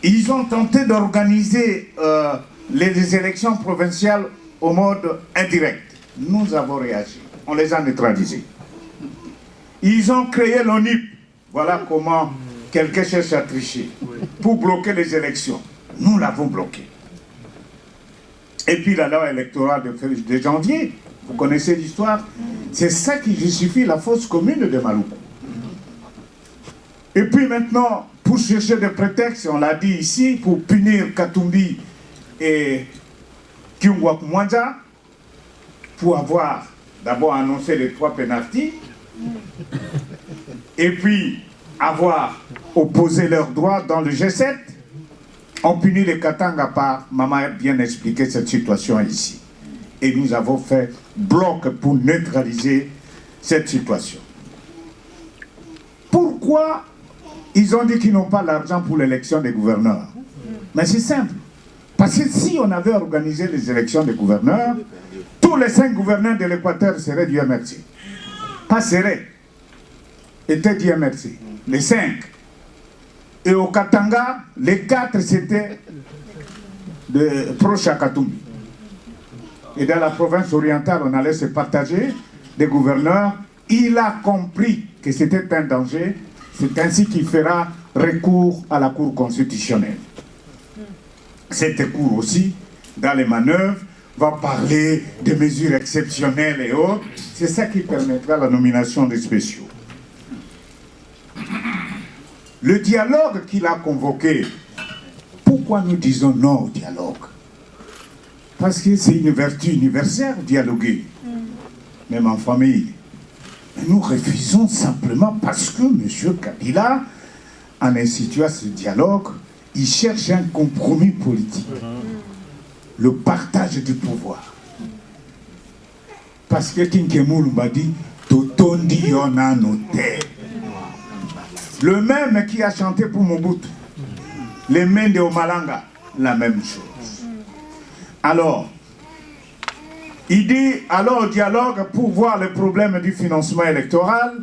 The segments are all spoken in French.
Ils ont tenté d'organiser les élections provinciales au mode indirect. Nous avons réagi. On les a neutralisés. Ils ont créé l'ONIP. Voilà comment quelqu'un cherche à tricher pour bloquer les élections. Nous l'avons bloqué. Et puis la loi électorale de janvier, vous connaissez l'histoire, c'est ça qui justifie la fausse commune de Maluku. Et puis maintenant, pour chercher des prétextes, on l'a dit ici, pour punir Katumbi et Kyungwa Kumwanja, pour avoir d'abord annoncé les 3 pénaltys, et puis avoir opposé leurs droits dans le G7, on punit les Katanga par, maman a bien expliqué cette situation ici. Et nous avons fait bloc pour neutraliser cette situation. Pourquoi ils ont dit qu'ils n'ont pas l'argent pour l'élection des gouverneurs? Mais c'est simple. Parce que si on avait organisé les élections des gouverneurs, tous les 5 gouverneurs de l'Équateur seraient du MRC. Pas seraient, étaient du MRC. Les 5. Et au Katanga, les 4 c'était de proches à Katumbi. Et dans la province orientale, on allait se partager des gouverneurs. Il a compris que c'était un danger. C'est ainsi qu'il fera recours à la Cour constitutionnelle. Cette Cour aussi, dans les manœuvres, va parler de mesures exceptionnelles et autres. C'est ça qui permettra la nomination des spéciaux. Le dialogue qu'il a convoqué, pourquoi nous disons non au dialogue? Parce que c'est une vertu universelle, dialoguer, même en famille. Mais nous refusons simplement parce que M. Kabila, en instituant ce dialogue, il cherche un compromis politique, le partage du pouvoir. Parce que Kinkemoul m'a dit, Totondi on a noté. Le même qui a chanté pour Mobutu, les mains de Omalanga, la même chose. Alors, il dit, alors au dialogue pour voir les problèmes du financement électoral,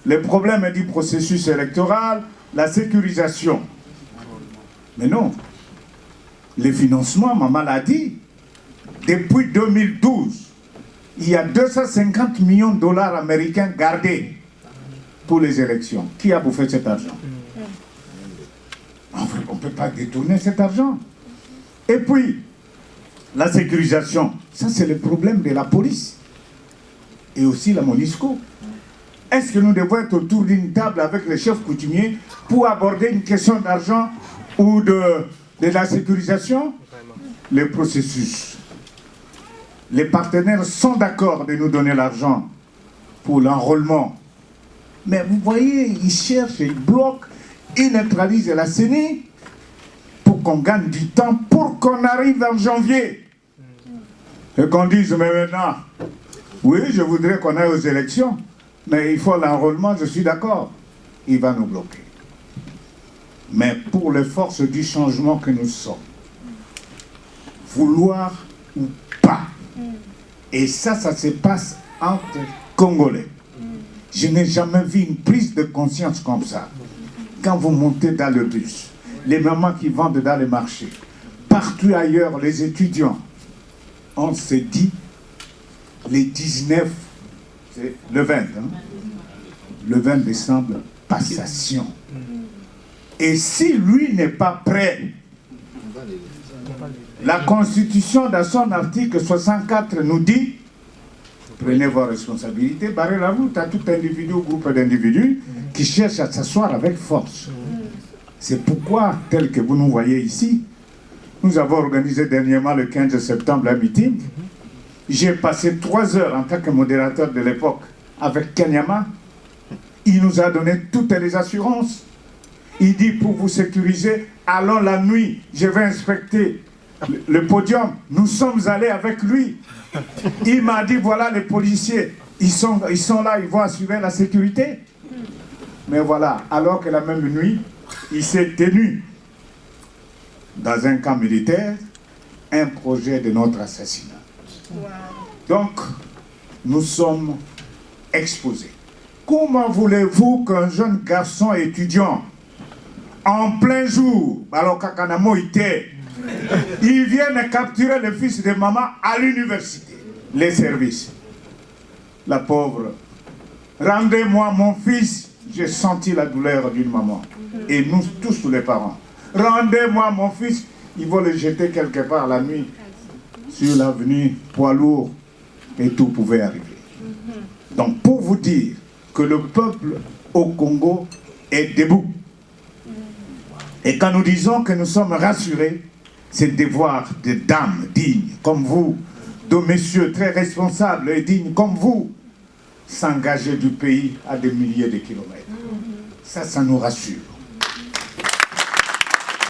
les problèmes du processus électoral, la sécurisation. Mais non, les financements, maman l'a dit, depuis 2012, il y a 250 millions de dollars américains gardés pour les élections. Qui a bouffé cet argent? En fait, on ne peut pas détourner cet argent. Et puis, la sécurisation, ça c'est le problème de la police et aussi la MONUSCO. Est-ce que nous devons être autour d'une table avec les chefs coutumiers pour aborder une question d'argent ou de la sécurisation? Le processus. Les partenaires sont d'accord de nous donner l'argent pour l'enrôlement. Mais vous voyez, ils cherchent, ils bloquent, ils neutralisent la CENI pour qu'on gagne du temps, pour qu'on arrive en janvier. Et qu'on dise, mais maintenant, oui, je voudrais qu'on aille aux élections, mais il faut l'enrôlement, je suis d'accord. Il va nous bloquer. Mais pour les forces du changement que nous sommes, vouloir ou pas, et ça se passe entre Congolais. Je n'ai jamais vu une prise de conscience comme ça. Quand vous montez dans le bus, les mamans qui vendent dans les marchés, partout ailleurs, les étudiants, on se dit, les 19, c'est le 20, le 20 décembre, passation. Et si lui n'est pas prêt, la Constitution, dans son article 64, nous dit, prenez vos responsabilités, barrez la route à tout individu ou groupe d'individus qui cherchent à s'asseoir avec force. C'est pourquoi, tel que vous nous voyez ici, nous avons organisé dernièrement le 15 septembre un meeting. J'ai passé 3 heures en tant que modérateur de l'époque avec Kanyama. Il nous a donné toutes les assurances. Il dit, pour vous sécuriser, allons la nuit, je vais inspecter le podium. Nous sommes allés avec lui. Il m'a dit, voilà les policiers, ils sont là, ils vont assurer la sécurité. Mais voilà, alors que la même nuit, il s'est tenu dans un camp militaire un projet de notre assassinat. Donc, nous sommes exposés. Comment voulez-vous qu'un jeune garçon étudiant en plein jour, ils viennent capturer le fils de maman à l'université, les services. La pauvre, rendez-moi mon fils, j'ai senti la douleur d'une maman. Et nous tous les parents, rendez-moi mon fils, ils vont le jeter quelque part la nuit, sur l'avenue, poids lourd, et tout pouvait arriver. Donc pour vous dire que le peuple au Congo est debout. Et quand nous disons que nous sommes rassurés, c'est de voir des dames dignes comme vous, de messieurs très responsables et dignes comme vous, s'engager du pays à des milliers de kilomètres. Ça nous rassure.